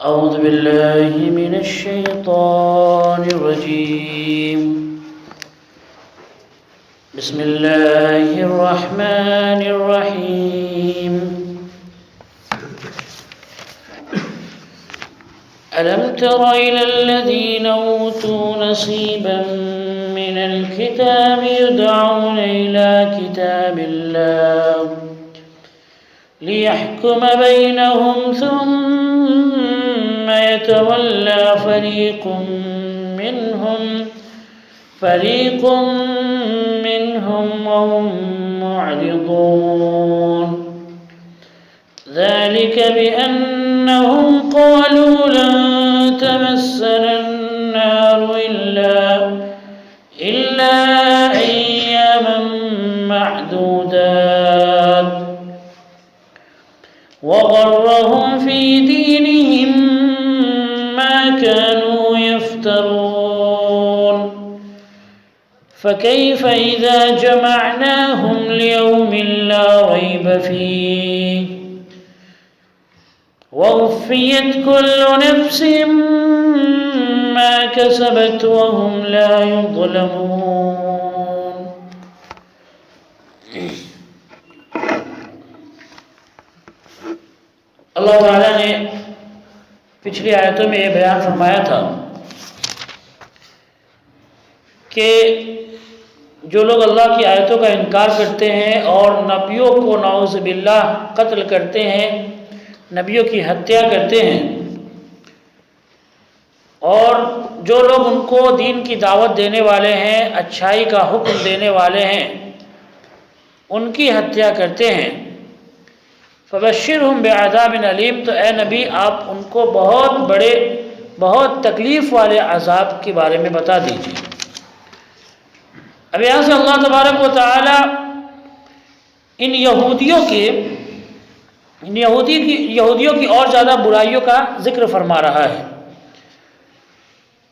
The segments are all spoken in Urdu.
أعوذ بالله من الشيطان الرجيم. بسم الله الرحمن الرحيم. ألم تر إلى الذين أوتوا نصيبا من الكتاب يدعون إلى كتاب الله ليحكم بينهم ثم يتولى فريق منهم وهم معرضون. ذلك بأنهم قالوا لن تمسنا النار إلا أياما معدودات وغرهم في دينهم ما كانوا يفترون. فكيف إذا جمعناهم ليوم لا ريب فيه ووفيت كل نفس ما كسبت وهم لا يظلمون. اللہ تعالیٰ نے پچھلی آیتوں میں یہ بیان فرمایا تھا کہ جو لوگ اللہ کی آیتوں کا انکار کرتے ہیں اور نبیوں کو نعوذ باللہ قتل کرتے ہیں، نبیوں کی ہتیا کرتے ہیں، اور جو لوگ ان کو دین کی دعوت دینے والے ہیں، اچھائی کا حکم دینے والے ہیں، ان کی ہتیا کرتے ہیں، فبشرہم بعذاب علیم، تو اے نبی آپ ان کو بہت تکلیف والے عذاب کے بارے میں بتا دیجیے۔ اب یہاں سے اللہ تبارک و تعالی ان یہودیوں کی اور زیادہ برائیوں کا ذکر فرما رہا ہے۔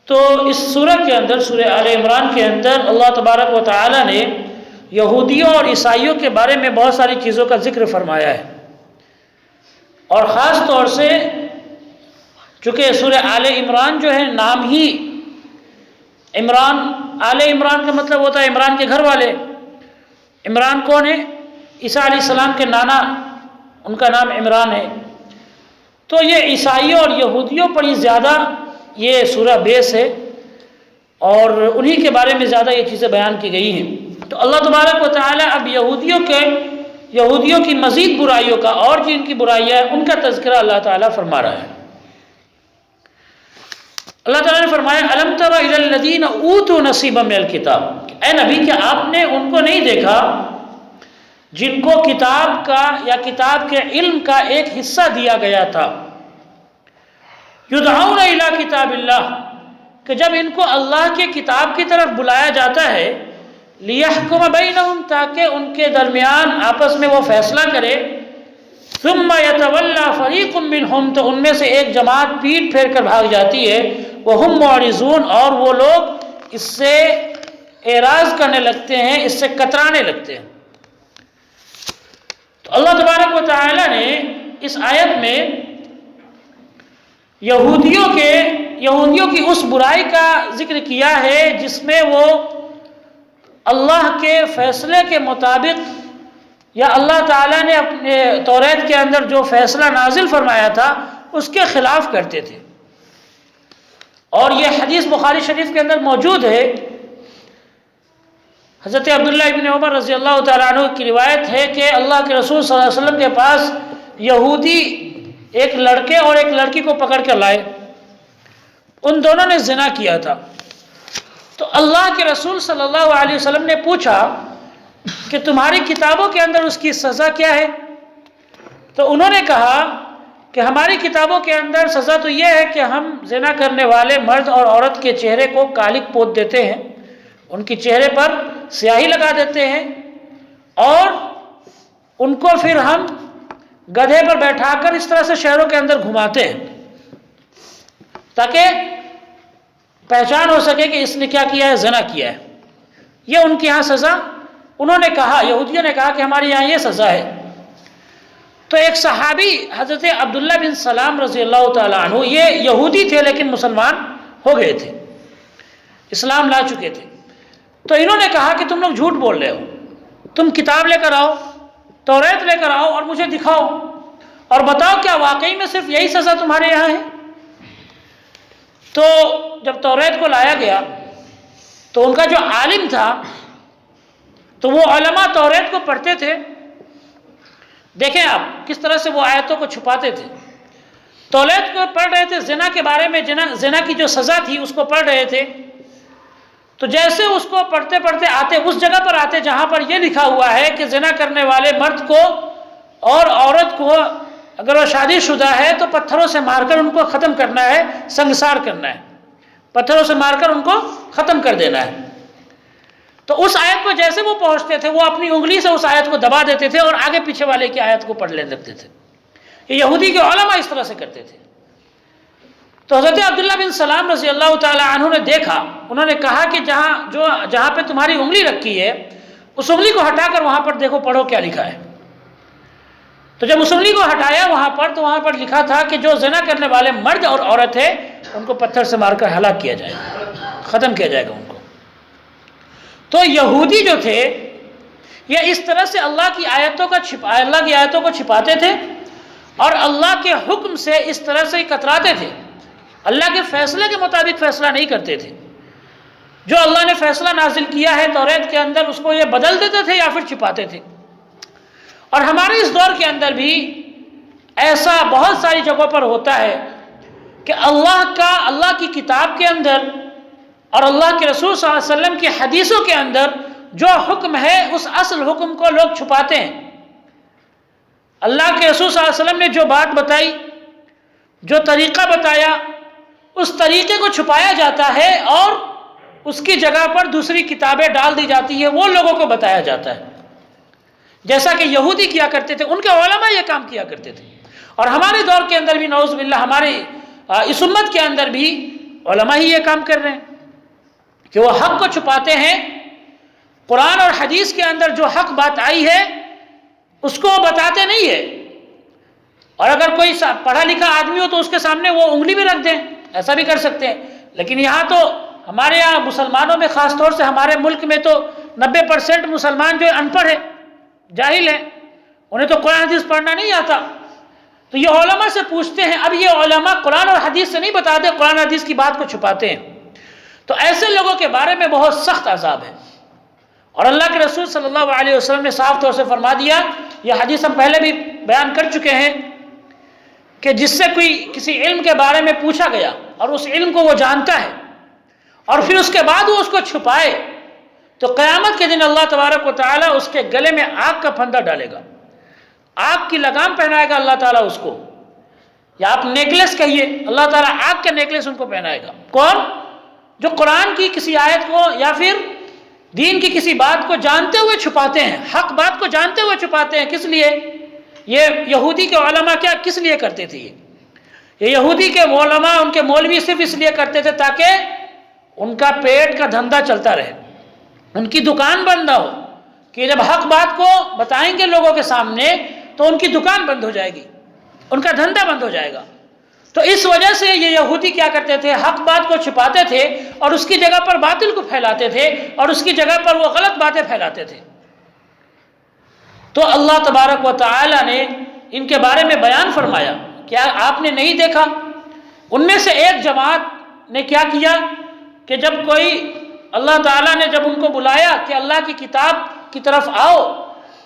تو اس سورہ کے اندر، سورہ آل عمران کے اندر، اللہ تبارک و تعالی نے یہودیوں اور عیسائیوں کے بارے میں بہت ساری چیزوں کا ذکر فرمایا ہے، اور خاص طور سے چونکہ سورہ آل عمران جو ہے نام ہی عمران، آل عمران کا مطلب ہوتا ہے عمران کے گھر والے۔ عمران کون ہے؟ عیسیٰ علیہ السلام کے نانا، ان کا نام عمران ہے۔ تو یہ عیسائیوں اور یہودیوں پر ہی زیادہ یہ سورہ بیس ہے، اور انہی کے بارے میں زیادہ یہ چیزیں بیان کی گئی ہیں۔ تو اللہ تبارک و تعالی اب یہودیوں کی مزید برائیوں کا، اور جن کی برائیاں ہیں ان کا تذکرہ اللہ تعالیٰ فرما رہا ہے۔ اللہ تعالیٰ نے فرمایا الم تر الی الذین اوتوا نصیبا من الکتاب، اے نبی کیا آپ نے ان کو نہیں دیکھا جن کو کتاب کا یا کتاب کے علم کا ایک حصہ دیا گیا تھا؟ یدعون الی کتاب اللہ، کہ جب ان کو اللہ کے کتاب کی طرف بلایا جاتا ہے، لیحکم بینہم، تاکہ ان کے درمیان آپس میں وہ فیصلہ کرے، ثم یتولی فریق منہم، تو ان میں سے ایک جماعت پیٹ پھیر کر بھاگ جاتی ہے، وہم معرضون، اور وہ لوگ اس سے اعراض کرنے لگتے ہیں، اس سے کترانے لگتے ہیں۔ تو اللہ تبارک و تعالی نے اس آیت میں یہودیوں کی اس برائی کا ذکر کیا ہے جس میں وہ اللہ کے فیصلے کے مطابق، یا اللہ تعالیٰ نے اپنے توریت کے اندر جو فیصلہ نازل فرمایا تھا اس کے خلاف کرتے تھے۔ اور یہ حدیث بخاری شریف کے اندر موجود ہے، حضرت عبداللہ ابن عمر رضی اللہ تعالیٰ عنہ کی روایت ہے کہ اللہ کے رسول صلی اللہ علیہ وسلم کے پاس یہودی ایک لڑکے اور ایک لڑکی کو پکڑ کر لائے، ان دونوں نے زنا کیا تھا۔ تو اللہ کے رسول صلی اللہ علیہ وسلم نے پوچھا کہ تمہاری کتابوں کے اندر اس کی سزا کیا ہے؟ تو انہوں نے کہا کہ ہماری کتابوں کے اندر سزا تو یہ ہے کہ ہم زنا کرنے والے مرد اور عورت کے چہرے کو کالک پوت دیتے ہیں، ان کی چہرے پر سیاہی لگا دیتے ہیں، اور ان کو پھر ہم گدھے پر بیٹھا کر اس طرح سے شہروں کے اندر گھماتے ہیں تاکہ پہچان ہو سکے کہ اس نے کیا کیا ہے، زنا کیا ہے۔ یہ ان کے ہاں سزا، انہوں نے کہا، یہودیوں نے کہا کہ ہمارے یہاں یہ سزا ہے۔ تو ایک صحابی حضرت عبداللہ بن سلام رضی اللہ تعالیٰ عنہ، یہ یہودی تھے لیکن مسلمان ہو گئے تھے، اسلام لا چکے تھے. تو انہوں نے کہا کہ تم لوگ جھوٹ بول رہے ہو، تم کتاب لے کر آؤ، توریت لے کر آؤ اور مجھے دکھاؤ اور بتاؤ کیا واقعی میں صرف یہی سزا تمہارے یہاں ہے؟ تو جب توریت کو لایا گیا تو ان کا جو عالم تھا، تو وہ علماء توریت کو پڑھتے تھے. دیکھیں آپ کس طرح سے وہ آیتوں کو چھپاتے تھے. توریت کو پڑھ رہے تھے، زنا کے بارے میں، زنا کی جو سزا تھی اس کو پڑھ رہے تھے. تو جیسے اس کو پڑھتے پڑھتے آتے اس جگہ پر آتے جہاں پر یہ لکھا ہوا ہے کہ زنا کرنے والے مرد کو اور عورت کو اگر وہ شادی شدہ ہے تو پتھروں سے مار کر ان کو ختم کرنا ہے، سنگسار کرنا ہے، پتھروں سے مار کر ان کو ختم کر دینا ہے. تو اس آیت کو جیسے وہ پہنچتے تھے وہ اپنی انگلی سے اس آیت کو دبا دیتے تھے اور آگے پیچھے والے کی آیت کو پڑھ لینے لگتے تھے. یہ یہودی کے علماء اس طرح سے کرتے تھے. تو حضرت عبداللہ بن سلام رضی اللہ تعالیٰ عنہ نے دیکھا، انہوں نے کہا کہ جہاں پہ تمہاری انگلی رکھی ہے اس انگلی کو ہٹا کر وہاں پر دیکھو، پڑھو کیا لکھا ہے. تو جب اس انگلی کو ہٹایا وہاں پر تو وہاں پر لکھا تھا کہ جو زنا کرنے والے مرد اور عورت ہے ان کو پتھر سے مار کر ہلاک کیا جائے گا، ختم کیا جائے گا ان کو. تو یہودی جو تھے یہ اس طرح سے اللہ کی آیتوں کو چھپاتے تھے اور اللہ کے حکم سے اس طرح سے کتراتے تھے. اللہ کے فیصلے کے مطابق فیصلہ نہیں کرتے تھے. جو اللہ نے فیصلہ نازل کیا ہے توریت کے اندر اس کو یہ بدل دیتے تھے یا پھر چھپاتے تھے. اور ہمارے اس دور کے اندر بھی ایسا بہت ساری جگہوں پر ہوتا ہے کہ اللہ کی کتاب کے اندر اور اللہ کے رسول صلی اللہ علیہ وسلم کی حدیثوں کے اندر جو حکم ہے اس اصل حکم کو لوگ چھپاتے ہیں. اللہ کے رسول صلی اللہ علیہ وسلم نے جو بات بتائی، جو طریقہ بتایا، اس طریقے کو چھپایا جاتا ہے اور اس کی جگہ پر دوسری کتابیں ڈال دی جاتی ہے، وہ لوگوں کو بتایا جاتا ہے. جیسا کہ یہودی کیا کرتے تھے، ان کے علماء یہ کام کیا کرتے تھے. اور ہمارے دور کے اندر بھی نعوذ باللہ ہمارے اس امت کے اندر بھی علماء ہی یہ کام کر رہے ہیں کہ وہ حق کو چھپاتے ہیں. قرآن اور حدیث کے اندر جو حق بات آئی ہے اس کو بتاتے نہیں ہے. اور اگر کوئی پڑھا لکھا آدمی ہو تو اس کے سامنے وہ انگلی بھی رکھ دیں، ایسا بھی کر سکتے ہیں. لیکن یہاں تو ہمارے یہاں مسلمانوں میں خاص طور سے ہمارے ملک میں تو 90% مسلمان جو ان پڑھ ہے، جاہل ہیں، انہیں تو قرآن حدیث پڑھنا نہیں آتا. تو یہ علماء سے پوچھتے ہیں. اب یہ علماء قرآن اور حدیث سے نہیں بتاتے، قرآن حدیث کی بات کو چھپاتے ہیں. تو ایسے لوگوں کے بارے میں بہت سخت عذاب ہے. اور اللہ کے رسول صلی اللہ علیہ وسلم نے صاف طور سے فرما دیا، یہ حدیث ہم پہلے بھی بیان کر چکے ہیں، کہ جس سے کوئی کسی علم کے بارے میں پوچھا گیا اور اس علم کو وہ جانتا ہے اور پھر اس کے بعد وہ اس کو چھپائے، تو قیامت کے دن اللہ تبارک و تعالیٰ اس کے گلے میں آگ کا پھندا ڈالے گا، آگ کی لگام پہنائے گا اللہ تعالیٰ اس کو، یا آپ نیکلس کہیے، اللہ تعالیٰ آگ کا نیکلس ان کو پہنائے گا. کون؟ جو قرآن کی کسی آیت کو یا پھر دین کی کسی بات کو جانتے ہوئے چھپاتے ہیں، حق بات کو جانتے ہوئے چھپاتے ہیں. کس لیے؟ یہ یہودی کے علماء کس لیے کرتے تھے؟ یہ یہودی کے علماء، ان کے مولوی صرف اس لیے کرتے تھے تاکہ ان کا پیٹ کا دھندا چلتا رہے، ان کی دکان بند نہ ہو، کہ جب حق بات کو بتائیں گے لوگوں کے سامنے تو ان کی دکان بند ہو جائے گی، ان کا دھندا بند ہو جائے گا. تو اس وجہ سے یہ یہودی کیا کرتے تھے؟ حق بات کو چھپاتے تھے اور اس کی جگہ پر باطل کو پھیلاتے تھے اور اس کی جگہ پر وہ غلط باتیں پھیلاتے تھے. تو اللہ تبارک و تعالی نے ان کے بارے میں بیان فرمایا. کیا آپ نے نہیں دیکھا ان میں سے ایک جماعت نے کیا کیا کہ جب کوئی اللہ تعالیٰ نے جب ان کو بلایا کہ اللہ کی کتاب کی طرف آؤ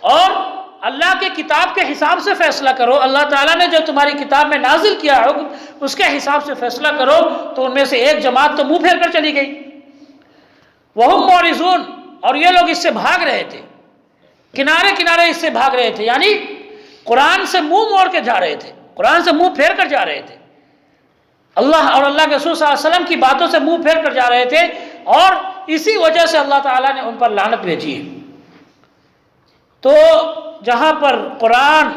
اور اللہ کے کتاب کے حساب سے فیصلہ کرو، اللہ تعالیٰ نے جو تمہاری کتاب میں نازل کیا حکم اس کے حساب سے فیصلہ کرو، تو ان میں سے ایک جماعت تو منہ پھیر کر چلی گئی. وہم معرضون، اور یہ لوگ اس سے بھاگ رہے تھے، کنارے کنارے اس سے بھاگ رہے تھے، یعنی قرآن سے منہ موڑ کے جا رہے تھے، قرآن سے منہ پھیر کر جا رہے تھے، اللہ اور اللہ کے رسول صلی اللہ علیہ وسلم کی باتوں سے منہ پھیر کر جا رہے تھے، اور اسی وجہ سے اللہ تعالیٰ نے ان پر لعنت بھیجی ہے. تو جہاں پر قرآن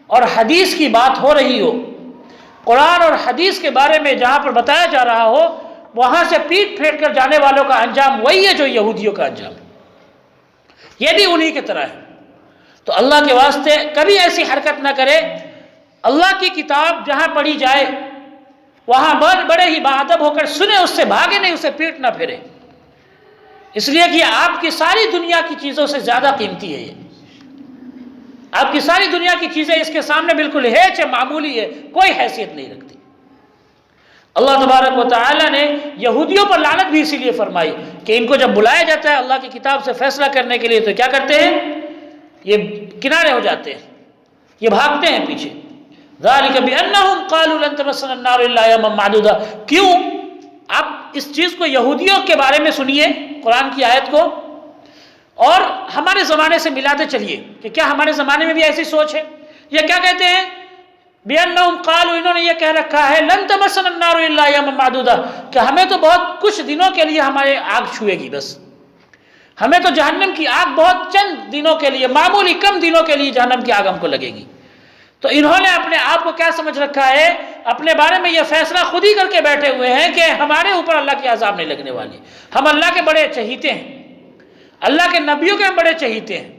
اور حدیث کی بات ہو رہی ہو، قرآن اور حدیث کے بارے میں جہاں پر بتایا جا رہا ہو، وہاں سے پیٹ پھیر کر جانے والوں کا انجام وہی ہے جو یہودیوں کا انجام ہے. یہ بھی انہی کی طرح ہے. تو اللہ کے واسطے کبھی ایسی حرکت نہ کرے، اللہ کی کتاب جہاں پڑھی جائے وہاں بڑے ہی باادب ہو کر سنے، اس سے بھاگے نہیں، اسے پیٹ نہ پھرے، اس لیے کہ آپ کی ساری دنیا کی چیزوں سے زیادہ قیمتی ہے یہ، آپ کی ساری دنیا کی چیزیں اس کے سامنے بالکل ہیچ ہے، معمولی ہے، کوئی حیثیت نہیں رکھتی۔ اللہ تبارک و تعالیٰ نے یہودیوں پر لعنت بھی اسی لیے فرمائی کہ ان کو جب بلایا جاتا ہے اللہ کی کتاب سے فیصلہ کرنے کے لیے تو کیا کرتے ہیں؟ یہ کنارے ہو جاتے ہیں، یہ بھاگتے ہیں پیچھے۔ ذَلِكَ بِأَنَّهُمْ قَالُوا لَن تَمَسَّنَا النَّارُ إِلَّا أَيَّامًا مَّعْدُودَةً۔ کیوں؟ آپ اس چیز کو یہودیوں کے بارے میں سنیے قرآن کی آیت کو، اور ہمارے زمانے سے ملاتے چلیے کہ کیا ہمارے زمانے میں بھی ایسی سوچ ہے؟ یہ کیا کہتے ہیں؟ بِأَنَّهُمْ قَالُوا، انہوں نے یہ کہہ رکھا ہے لَن تَمَسَّنَا النَّارُ إِلَّا أَيَّامًا مَّعْدُودَةً کہ ہمیں تو بہت کچھ دنوں کے لیے ہمارے آگ چھوئے گی، بس ہمیں تو جہنم کی آگ بہت چند دنوں کے لیے، معمولی کم دنوں کے لیے جہنم کی آگ ہم کو لگے گی۔ تو انہوں نے اپنے آپ کو کیا سمجھ رکھا ہے؟ اپنے بارے میں یہ فیصلہ خود ہی کر کے بیٹھے ہوئے ہیں کہ ہمارے اوپر اللہ کی عذاب نہیں لگنے والی، ہم اللہ کے بڑے چہیتے ہیں، اللہ کے نبیوں کے ہم بڑے چہیتے ہیں،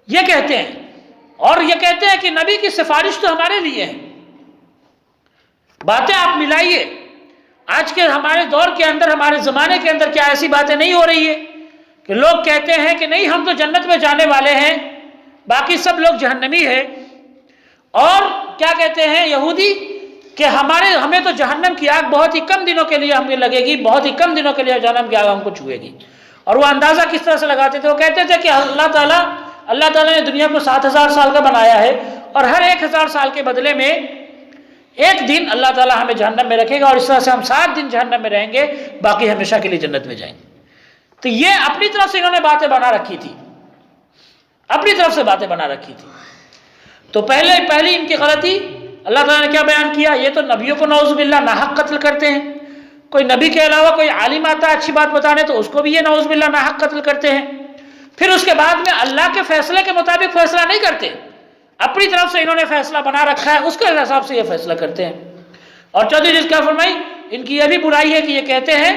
یہ کہتے ہیں، اور یہ کہتے ہیں کہ نبی کی سفارش تو ہمارے لیے ہے۔ باتیں آپ ملائیے، آج کے ہمارے دور کے اندر، ہمارے زمانے کے اندر کیا ایسی باتیں نہیں ہو رہی ہے کہ لوگ کہتے ہیں کہ نہیں ہم تو جنت میں جانے والے ہیں، باقی سب لوگ جہنمی ہیں، اور کیا کہتے ہیں یہودی کہ ہمیں تو جہنم کی آگ بہت ہی کم دنوں کے لیے ہمیں لگے گی، بہت ہی کم دنوں کے لیے جہنم کی آگ ہم کو چھوئے گی۔ اور وہ اندازہ کس طرح سے لگاتے تھے؟ وہ کہتے تھے کہ اللہ تعالیٰ نے دنیا کو 7000 سال کا بنایا ہے، اور ہر 1000 سال کے بدلے میں ایک دن اللہ تعالیٰ ہمیں جہنم میں رکھے گا، اور اس طرح سے ہم 7 دن جہنم میں رہیں گے، باقی ہمیشہ کے لیے جنت میں جائیں گے۔ تو یہ اپنی طرف سے انہوں نے باتیں بنا رکھی تھی، اپنی طرف سے باتیں بنا رکھی تھی۔ تو پہلی ان کی غلطی اللہ تعالیٰ نے کیا بیان کیا؟ یہ تو نبیوں کو نعوذ باللہ ناحق قتل کرتے ہیں، کوئی نبی کے علاوہ کوئی عالم آتا ہے اچھی بات بتانے تو اس کو بھی یہ نعوذ باللہ ناحق قتل کرتے ہیں۔ پھر اس کے بعد میں اللہ کے فیصلے کے مطابق فیصلہ نہیں کرتے، اپنی طرف سے انہوں نے فیصلہ بنا رکھا ہے، اس کے حساب سے یہ فیصلہ کرتے ہیں۔ اور چوتھی چیز کیا فرمائی؟ ان کی یہ بھی برائی ہے کہ یہ کہتے ہیں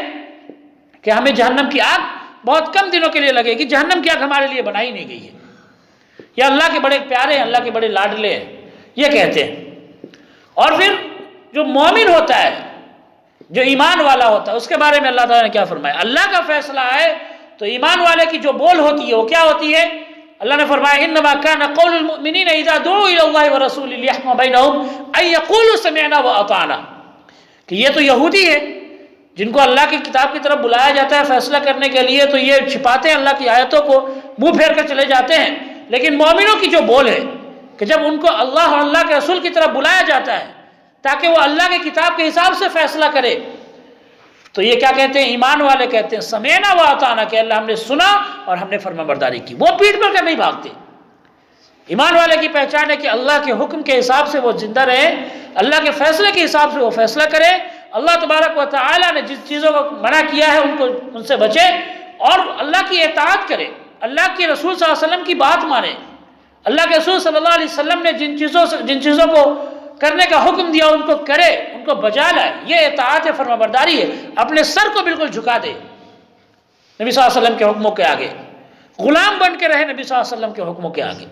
کہ ہمیں جہنم کی آگ بہت کم دنوں کے لیے لگے گی، جہنم کی آگ ہمارے لیے بنائی نہیں گئی ہے، یہ اللہ کے بڑے پیارے ہیں، اللہ کے بڑے لاڈلے ہیں، یہ کہتے ہیں۔ اور پھر جو مومن ہوتا ہے، جو ایمان والا ہوتا ہے، اس کے بارے میں اللہ تعالیٰ نے کیا فرمایا؟ اللہ کا فیصلہ ہے تو ایمان والے کی جو بول ہوتی ہے وہ کیا ہوتی ہے؟ اللہ نے فرمایا انما کان قول المؤمنین اذا دعوا الی اللہ ورسولہ لیحکم بینہم ان یقولوا سمعنا واطعنا، کہ یہ تو یہودی ہے جن کو اللہ کی کتاب کی طرف بلایا جاتا ہے فیصلہ کرنے کے لیے، تو یہ چھپاتے ہیں اللہ کی آیتوں کو، منہ پھیر کر چلے جاتے ہیں۔ لیکن مومنوں کی جو بول ہے کہ جب ان کو اللہ اور اللہ کے رسول کی طرف بلایا جاتا ہے تاکہ وہ اللہ کی کتاب کے حساب سے فیصلہ کرے، تو یہ کیا کہتے ہیں؟ ایمان والے کہتے ہیں سمینا و اطعنا، کہ اللہ ہم نے سنا اور ہم نے فرما برداری کی، وہ پیٹ پر کر نہیں بھاگتے۔ ایمان والے کی پہچان ہے کہ اللہ کے حکم کے حساب سے وہ زندہ رہے، اللہ کے فیصلے کے حساب سے وہ فیصلہ کرے، اللہ تبارک و تعالیٰ نے جس چیزوں کو منع کیا ہے ان سے بچے، اور اللہ کی اطاعت کرے، اللہ کے رسول صلی اللہ علیہ وسلم کی بات مانے، اللہ کے رسول صلی اللہ علیہ وسلم نے جن چیزوں کو کرنے کا حکم دیا ان کو کرے، ان کو بجا لائے، یہ اطاعت ہے، فرما برداری ہے، اپنے سر کو بالکل جھکا دے نبی صلی اللہ علیہ وسلم کے حکموں کے آگے، غلام بن کے رہے نبی صلی اللہ علیہ وسلم کے حکموں کے آگے،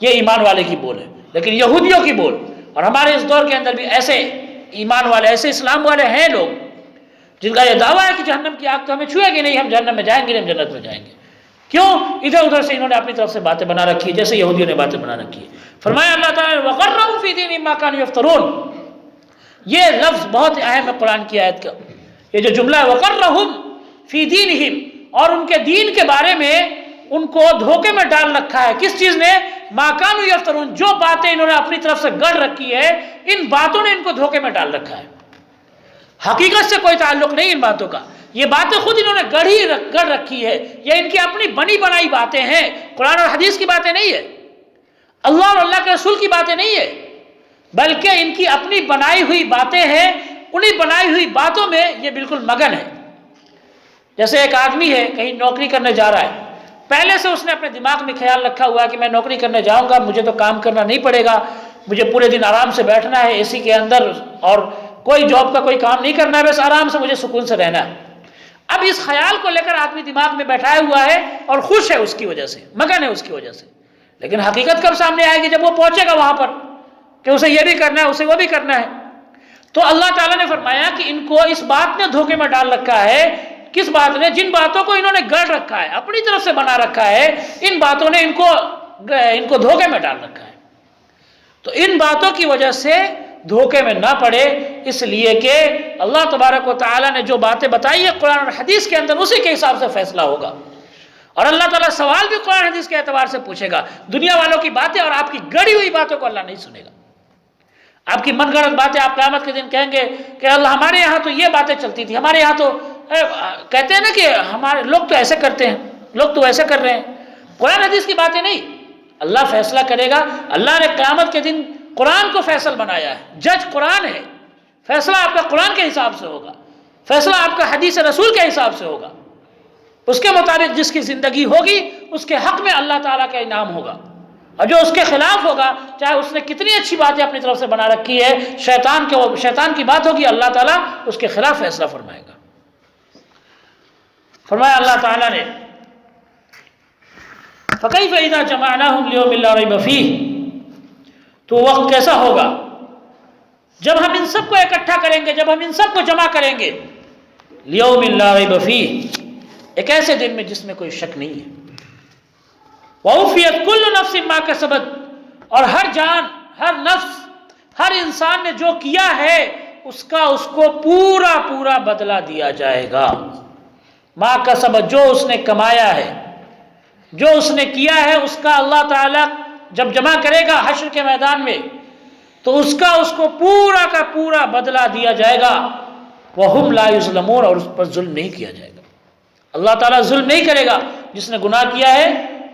یہ ایمان والے کی بول ہے۔ لیکن یہودیوں کی بول، اور ہمارے اس دور کے اندر بھی ایسے ایمان والے، ایسے اسلام والے ہیں لوگ جن کا یہ دعویٰ ہے کہ جہنم کی آگ تو ہمیں چھوئے گی نہیں، ہم جہنم میں جائیں گے نہیں، ہم جنت میں جائیں گے۔ کیوں؟ ادھر ادھر سے انہوں نے اپنی طرف سے باتیں بنا رکھی ہے، جیسے یہودیوں نے باتیں بنا رکھی ہے۔ فرمایا اللہ تعالیٰ نے وَغَرَّهُمْ فِي دِينِهِمْ مَا كَانُوا يَفْتَرُونَ، یہ لفظ بہت اہم ہے قرآن کی آیت کا، یہ جو جملہ ہے وَغَرَّهُمْ فِي دِينِهِمْ، اور ان کے دین کے بارے میں ان کو دھوکے میں ڈال رکھا ہے۔ کس چیز نے؟ مَا كَانُوا يَفْتَرُونَ، جو باتیں انہوں نے اپنی طرف سے گڑھ رکھی ہے، ان باتوں نے ان کو دھوکے میں ڈال رکھا ہے، حقیقت سے کوئی تعلق نہیں ان باتوں کا، یہ باتیں خود انہوں نے گڑھ رکھی ہے، یہ ان کی اپنی بنی بنائی باتیں ہیں، قرآن اور حدیث کی باتیں نہیں ہے، اللہ اور اللہ کے رسول کی باتیں نہیں ہے، بلکہ ان کی اپنی بنائی ہوئی باتیں ہیں۔ انہی بنائی ہوئی باتوں میں یہ بالکل مگن ہے۔ جیسے ایک آدمی ہے کہیں نوکری کرنے جا رہا ہے، پہلے سے اس نے اپنے دماغ میں خیال رکھا ہوا ہے کہ میں نوکری کرنے جاؤں گا، مجھے تو کام کرنا نہیں پڑے گا، مجھے پورے دن آرام سے بیٹھنا ہے اے سی کے اندر، اور کوئی جاب کا کوئی کام نہیں کرنا ہے، بس آرام سے مجھے سکون سے رہنا ہے۔ اب اس خیال کو لے کر آدمی دماغ میں بیٹھایا ہوا ہے اور خوش ہے اس کی وجہ سے، مگن ہے اس کی وجہ سے، لیکن حقیقت کب سامنے آئے گی؟ جب وہ پہنچے گا وہاں پر کہ اسے یہ بھی کرنا ہے، اسے وہ بھی کرنا ہے۔ تو اللہ تعالیٰ نے فرمایا کہ ان کو اس بات نے دھوکے میں ڈال رکھا ہے۔ کس بات نے؟ جن باتوں کو انہوں نے گڑھ رکھا ہے، اپنی طرف سے بنا رکھا ہے، ان باتوں نے ان کو دھوکے میں ڈال رکھا ہے۔ تو ان باتوں کی وجہ سے دھوکے میں نہ پڑے، اس لیے کہ اللہ تبارک و تعالیٰ نے جو باتیں بتائی ہے قرآن اور حدیث کے اندر، اسی کے حساب سے فیصلہ ہوگا۔ اور اللہ تعالیٰ سوال بھی قرآن حدیث کے اعتبار سے پوچھے گا۔ دنیا والوں کی باتیں اور آپ کی گڑی ہوئی باتوں کو اللہ نہیں سنے گا۔ آپ کی من گھڑت باتیں آپ قیامت کے دن کہیں گے کہ اللہ ہمارے یہاں تو یہ باتیں چلتی تھی، ہمارے یہاں تو کہتے ہیں نا کہ ہمارے لوگ تو ایسے کرتے ہیں، لوگ تو ایسے کر رہے ہیں۔ قرآن حدیث کی باتیں نہیں، اللہ فیصلہ کرے گا۔ اللہ نے قیامت کے دن قرآن کو فیصل بنایا ہے، جج قرآن ہے، فیصلہ آپ کا قرآن کے حساب سے ہوگا، فیصلہ آپ کا حدیث رسول کے حساب سے ہوگا۔ اس کے مطابق جس کی زندگی ہوگی اس کے حق میں اللہ تعالیٰ کا انعام ہوگا، اور جو اس کے خلاف ہوگا، چاہے اس نے کتنی اچھی باتیں اپنی طرف سے بنا رکھی ہے، شیطان کی بات ہوگی، اللہ تعالیٰ اس کے خلاف فیصلہ فرمائے گا۔ فرمایا اللہ تعالیٰ نے فَكَيْفَ إِذَا جَمَعْنَاهُمْ لِيَوْمٍ لَا رَيْبَ فِيهِ، تو وقت کیسا ہوگا جب ہم ان سب کو اکٹھا کریں گے، جب ہم ان سب کو جمع کریں گے، لِيَوْمٍ لَا رَيْبَ فِيهِ، ایک ایسے دن میں جس میں کوئی شک نہیں ہے، وَوُفِّيَتْ كُلُّ نَفْسٍ مَا كَسَبَتْ، اور ہر جان، ہر نفس، ہر انسان نے جو کیا ہے اس کو پورا بدلہ دیا جائے گا۔ ما کسبت، جو اس نے کمایا ہے، جو اس نے کیا ہے، اس کا اللہ تعالیٰ جب جمع کرے گا حشر کے میدان میں تو اس کو پورا کا پورا بدلہ دیا جائے گا۔ وَهُمْ لَا يُظْلَمُونَ، اور اس پر ظلم نہیں کیا جائے گا۔ اللہ تعالیٰ ظلم نہیں کرے گا، جس نے گناہ کیا ہے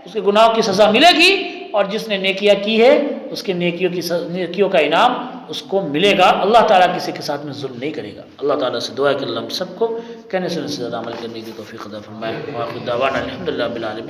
اس کے گناہوں کی سزا ملے گی، اور جس نے نیکیاں کی ہے اس کے نیکیوں کا انعام اس کو ملے گا۔ اللہ تعالیٰ کسی کے ساتھ میں ظلم نہیں کرے گا۔ اللہ تعالیٰ سے دعا ہے کہ اللہ ہم سب کو کہنے سے زیادہ عمل کرنے کی توفیق عطا فرمائے۔ وآخر دعوانا الحمدللہ رب العالمین۔